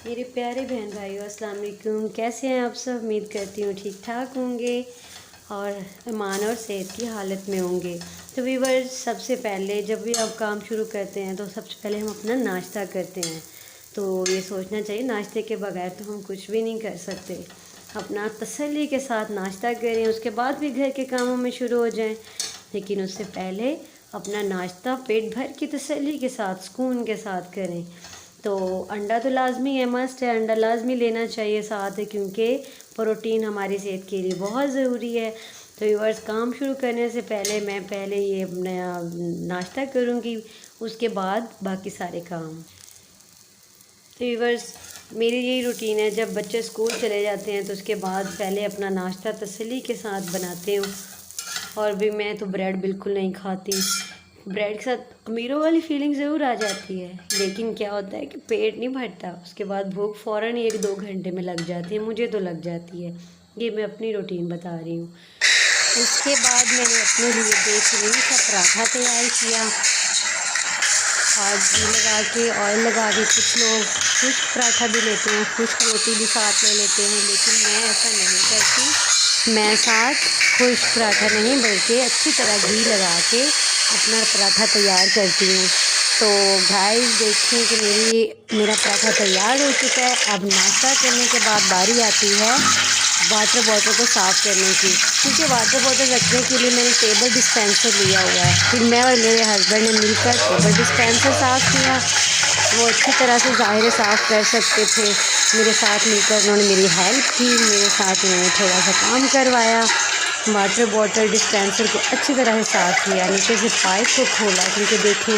मेरे प्यारे बहन भाइयों, अस्सलाम वालेकुम। कैसे हैं आप सब? उम्मीद करती हूँ ठीक ठाक होंगे और ईमान और सेहत की हालत में होंगे। तो व्यूअर्स, सबसे पहले जब भी आप काम शुरू करते हैं तो सबसे पहले हम अपना नाश्ता करते हैं। तो ये सोचना चाहिए नाश्ते के बगैर तो हम कुछ भी नहीं कर सकते। अपना तसल्ली के साथ नाश्ता करें, उसके बाद भी घर के कामों में शुरू हो जाएं। लेकिन उससे पहले अपना नाश्ता पेट भर की तसल्ली के साथ, सुकून के साथ करें। तो अंडा तो लाज़मी है, मस्ट है, अंडा लाज़मी लेना चाहिए साथ है, क्योंकि प्रोटीन हमारी सेहत के लिए बहुत ज़रूरी है। तो व्यूअर्स, काम शुरू करने से पहले मैं पहले ये अपना नाश्ता करूँगी, उसके बाद बाकी सारे काम। तो व्यूअर्स, मेरी यही रूटीन है, जब बच्चे स्कूल चले जाते हैं तो उसके बाद पहले अपना नाश्ता तसल्ली के साथ बनाते हूँ। और भी मैं तो ब्रेड बिल्कुल नहीं खाती। ब्रेड के साथ अमीरों वाली फीलिंग ज़रूर आ जाती है, लेकिन क्या होता है कि पेट नहीं भरता, उसके बाद भूख फ़ौरन 1-2 घंटे में लग जाती है, मुझे तो लग जाती है। ये मैं अपनी रूटीन बता रही हूँ। उसके बाद मैंने अपने लिए बेहतरीन सा पराठा तैयार किया और घी लगा के, ऑयल लगा के। कुछ लोग खुश्क पराठा भी लेते हैं, खुश्क रोटी भी साथ ले लेते हैं, लेकिन मैं ऐसा नहीं करती। मैं साथ खुश्क पराठा नहीं, बल्कि अच्छी तरह घी लगा के अपना पराठा तैयार करती हूँ। तो गाइस, देखें कि मेरा पराठा तैयार हो चुका है। अब नाश्ता करने के बाद बारी आती है वाटर बॉटल को साफ़ करने की, क्योंकि वाटर बॉटल रखने के लिए मैंने टेबल डिस्पेंसर लिया हुआ है। फिर मैं और मेरे हस्बैंड ने मिलकर टेबल डिस्पेंसर साफ़ किया। वो अच्छी तरह से ज़ाहिर साफ़ कर सकते थे। मेरे साथ मिलकर उन्होंने मेरी हेल्प की, मेरे साथ उन्होंने थोड़ा सा काम करवाया। वाटर बॉटल डिस्पेंसर को अच्छी तरह से साफ़ किया, नीचे से पाइप को खोला, क्योंकि देखें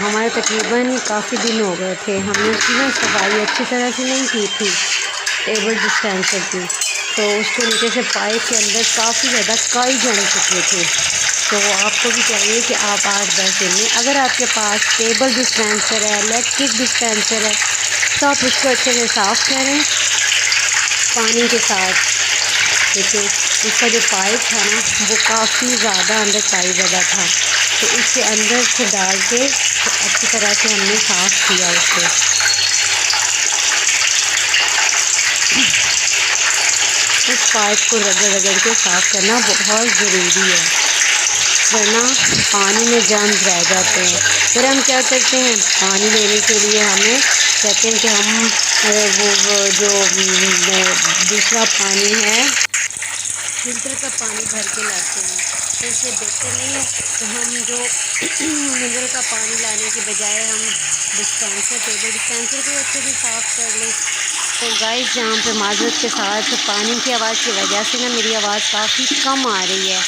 हमारे तकरीबन काफ़ी दिन हो गए थे, हमने उसकी ना सफाई अच्छी तरह से नहीं की थी टेबल डिस्पेंसर की। तो उसके नीचे से पाइप के अंदर काफ़ी ज़्यादा काई जम चुके थे। तो आपको भी चाहिए कि आप 8-10 दिन में, अगर आपके पास टेबल डिस्पेंसर है, इलेक्ट्रिक डिस्पेंसर है, तो आप उसको अच्छे से साफ़ करें पानी के साथ। देखिए उसका जो पाइप था ना, वो काफ़ी ज़्यादा अंदर काई ज़्यादा था, तो उसके अंदर से डाल के तो अच्छी तरह से हमने साफ़ किया उसको। उस पाइप को रगड़ रगड़ के साफ़ करना बहुत ज़रूरी है, वरना पानी में जर्म्स रह जाते हैं। फिर हम क्या करते हैं, पानी लेने के लिए हमें कहते हैं कि हम वो जो दूसरा पानी है, फिल्टर का पानी भर के लाते हैं। तो इससे बेहतर नहीं है कि हम जो मिनरल का पानी लाने के बजाय हम टेबल डिस्पेंसर को अच्छे से साफ़ कर लें। तो गाइस, यहाँ पे माज़रत के साथ पानी की आवाज़ की वजह से ना मेरी आवाज़ काफ़ी कम आ रही है।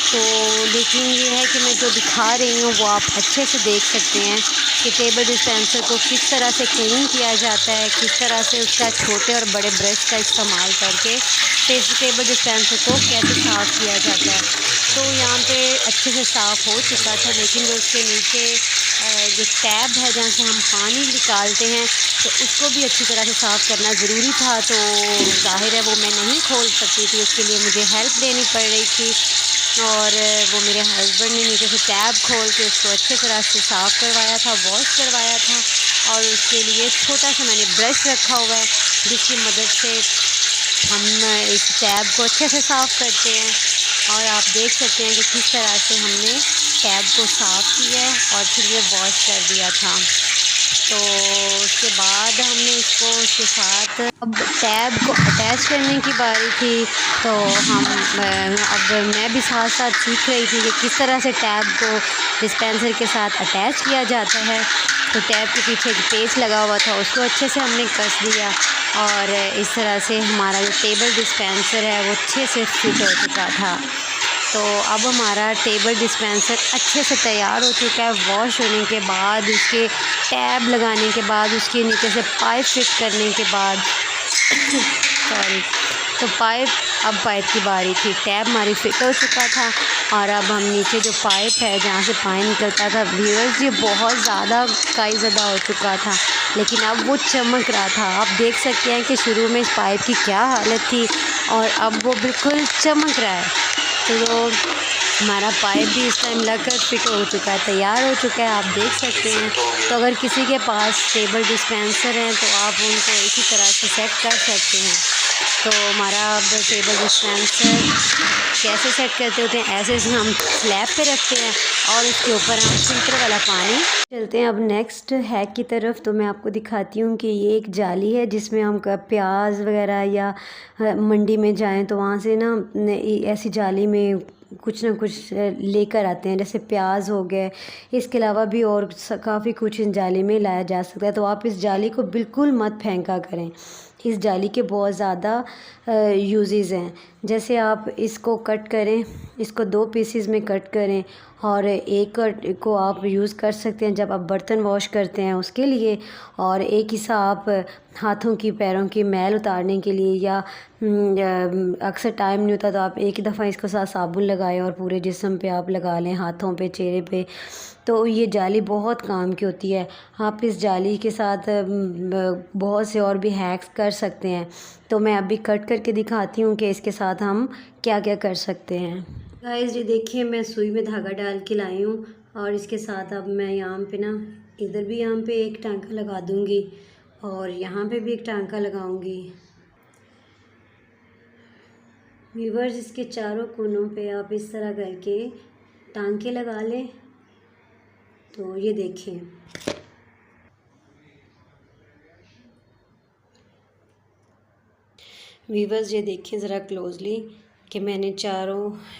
तो लेकिन ये है कि मैं जो दिखा रही हूँ वो आप अच्छे से देख सकते हैं कि टेबल डिस्पेंसर को किस तरह से क्लीन किया जाता है, किस तरह से उसका छोटे और बड़े ब्रश का इस्तेमाल करके टेबल डिस्पेंसर को कैसे साफ़ किया जाता है। तो यहाँ पे अच्छे से साफ़ हो चुका था, लेकिन जो उसके नीचे जो टैब है जहाँ से हम पानी निकालते हैं, तो उसको भी अच्छी तरह से साफ़ करना ज़रूरी था। तो ज़ाहिर है वो मैं नहीं खोल सकती थी, उसके लिए मुझे हेल्प लेनी पड़ रही थी। और वो मेरे हस्बैंड ने नीचे से टैब खोल के उसको अच्छी तरह से साफ़ करवाया था, वॉश करवाया था। और उसके लिए छोटा सा मैंने ब्रश रखा हुआ है, जिसकी मदद से हम इस टैब को अच्छे से साफ़ करते हैं। और आप देख सकते हैं कि किस तरह से हमने टैब को साफ़ किया और फिर ये वॉश कर दिया था। तो उसके बाद हमने इसको उसके साथ अब टैब को अटैच करने की बारी थी। तो अब मैं भी साथ साथ सीख रही थी कि किस तरह से टैब को डिस्पेंसर के साथ अटैच किया जाता है। तो टैब के पीछे एक पेच लगा हुआ था, उसको अच्छे से हमने कस दिया और इस तरह से हमारा जो टेबल डिस्पेंसर है वो अच्छे से फिट हो चुका था। तो अब हमारा टेबल डिस्पेंसर अच्छे से तैयार हो चुका है। वॉश होने के बाद, उसके टैब लगाने के बाद, उसके नीचे से पाइप फिट करने के बाद सॉरी, तो पाइप की बारी थी। टैब हमारी फिट हो चुका था और अब हम नीचे जो पाइप है जहाँ से पानी निकलता था, व्यूअर्स, ये बहुत ज़्यादा काई-ज़दा हो चुका था, लेकिन अब वो चमक रहा था। आप देख सकते हैं कि शुरू में इस पाइप की क्या हालत थी और अब वो बिल्कुल चमक रहा है। तो हमारा पाइप भी इस टाइम लगकर फिट हो चुका है, तैयार हो चुका है, आप देख सकते हैं। तो अगर किसी के पास टेबल डिस्पेंसर हैं तो आप उनको इसी तरह से सेट कर सकते हैं। तो हमारा अब टेबल डिस्पेंसर कैसे सेट करते होते हैं, ऐसे हम स्लैब पे रखते हैं और उसके ऊपर हम फिल्टर वाला पानी। चलते हैं अब नेक्स्ट हैक की तरफ। तो मैं आपको दिखाती हूँ कि ये एक जाली है जिसमें हम प्याज वगैरह या मंडी में जाएं तो वहाँ से ना ऐसी जाली में कुछ ना कुछ लेकर आते हैं, जैसे प्याज हो गए। इसके अलावा भी और काफ़ी कुछ इस जाली में लाया जा सकता है। तो आप इस जाली को बिल्कुल मत फेंका करें। इस जाली के बहुत ज़्यादा यूजेस हैं। जैसे आप इसको कट करें, इसको 2 पीसेस में कट करें और एक को आप यूज़ कर सकते हैं जब आप बर्तन वॉश करते हैं उसके लिए, और एक हिस्सा आप हाथों की पैरों की मैल उतारने के लिए, या अक्सर टाइम नहीं होता तो आप एक ही दफ़ा इसको साथ साबुन लगाएं और पूरे जिस्म पे आप लगा लें, हाथों पे, चेहरे पे। तो ये जाली बहुत काम की होती है। आप इस जाली के साथ बहुत से और भी हैक्स कर सकते हैं। तो मैं अभी कट करके दिखाती हूँ कि इसके साथ हम क्या क्या कर सकते हैं। गाइस ये देखिए, मैं सुई में धागा डाल के लाई हूँ और इसके साथ अब मैं यहाँ पे ना, इधर भी यहाँ पे एक टांका लगा दूँगी और यहाँ पे भी एक टांका लगाऊँगी। व्यूअर्स, इसके चारों कोनों पे आप इस तरह करके टांके लगा लें। तो ये देखें, व्यूअर्स ये देखें ज़रा क्लोजली कि मैंने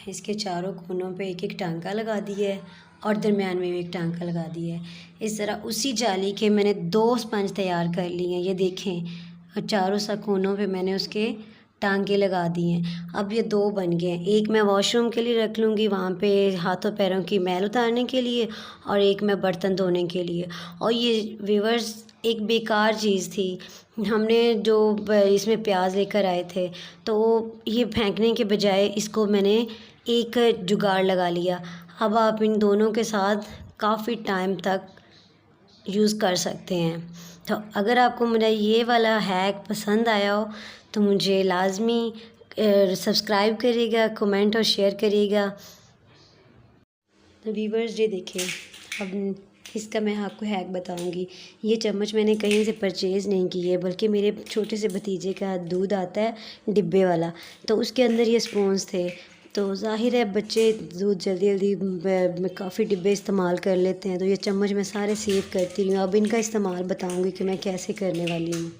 इसके चारों कोनों पे एक एक टांका लगा दिया है और दरमियान में भी एक टांका लगा दिया है। इस तरह उसी जाली के मैंने 2 स्पंज तैयार कर लिए हैं। ये देखें, और चारों सा कोनों पे मैंने उसके टांके लगा दिए हैं। अब ये 2 बन गए हैं। एक मैं वॉशरूम के लिए रख लूँगी, वहाँ पे हाथों पैरों की मैल उतारने के लिए, और एक मैं बर्तन धोने के लिए। और ये व्यूअर्स एक बेकार चीज़ थी। हमने जो इसमें प्याज लेकर आए थे तो ये फेंकने के बजाय इसको मैंने एक जुगाड़ लगा लिया। अब आप इन दोनों के साथ काफ़ी टाइम तक यूज़ कर सकते हैं। तो अगर आपको मेरा ये वाला हैक पसंद आया हो तो मुझे लाज़मी सब्सक्राइब करिएगा, कमेंट और शेयर करिएगा। तो व्यूअर्स ये देखें, अब इसका मैं आपको हैक बताऊंगी। ये चम्मच मैंने कहीं से परचेज़ नहीं की है, बल्कि मेरे छोटे से भतीजे का दूध आता है डिब्बे वाला, तो उसके अंदर ये स्पून्स थे। तो ज़ाहिर है बच्चे दूध जल्दी जल्दी काफ़ी डिब्बे इस्तेमाल कर लेते हैं, तो ये चम्मच मैं सारे सेव करती रही हूँ। अब इनका इस्तेमाल बताऊँगी कि मैं कैसे करने वाली हूँ।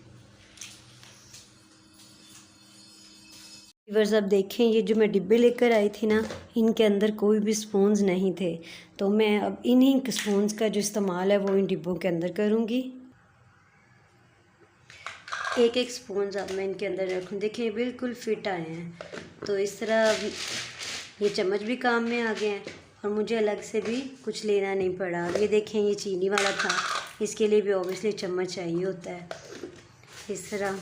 व्यूअर्स अब देखें, ये जो मैं डिब्बे लेकर आई थी ना, इनके अंदर कोई भी स्पून्स नहीं थे। तो मैं अब इन्हीं स्पून्स का जो इस्तेमाल है वो इन डिब्बों के अंदर करूँगी। एक एक स्पून्स अब मैं इनके अंदर रखूँ। देखें ये बिल्कुल फिट आए हैं। तो इस तरह ये चम्मच भी काम में आ गए हैं और मुझे अलग से भी कुछ लेना नहीं पड़ा। ये देखें, ये चीनी वाला था, इसके लिए भी ऑब्वियसली चम्मच चाहिए होता है। इस तरह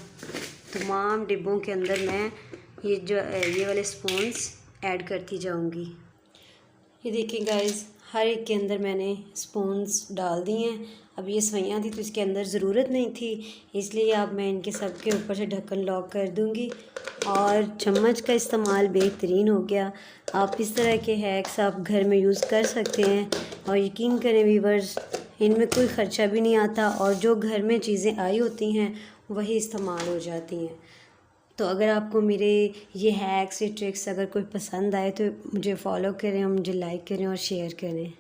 तमाम डिब्बों के अंदर मैं ये वाले स्पून्स ऐड करती जाऊंगी। ये देखिए गाइस, हर एक के अंदर मैंने स्पून्स डाल दिए हैं। अब ये सवैयाँ थी तो इसके अंदर ज़रूरत नहीं थी, इसलिए अब मैं इनके सब के ऊपर से ढक्कन लॉक कर दूंगी और चम्मच का इस्तेमाल बेहतरीन हो गया। आप इस तरह के हैक्स आप घर में यूज़ कर सकते हैं और यकीन करें व्यूअर्स, इनमें कोई ख़र्चा भी नहीं आता और जो घर में चीज़ें आई होती हैं वही इस्तेमाल हो जाती हैं। तो अगर आपको मेरे ये हैक्स या ट्रिक्स अगर कोई पसंद आए तो मुझे फॉलो करें और मुझे लाइक करें और शेयर करें।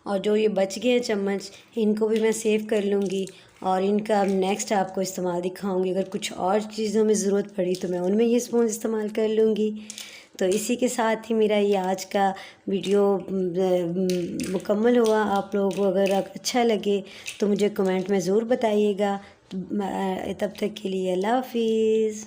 और जो ये बच गए हैं चम्मच, इनको भी मैं सेव कर लूँगी और इनका नेक्स्ट आपको इस्तेमाल दिखाऊंगी। अगर कुछ और चीज़ों में ज़रूरत पड़ी तो मैं उनमें ये स्पून इस्तेमाल कर लूँगी। तो इसी के साथ ही मेरा ये आज का वीडियो मुकम्मल हुआ। आप लोगों को अगर अच्छा लगे तो मुझे कमेंट में ज़रूर बताइएगा। तब तक के लिए अल्लाह हाफिज़।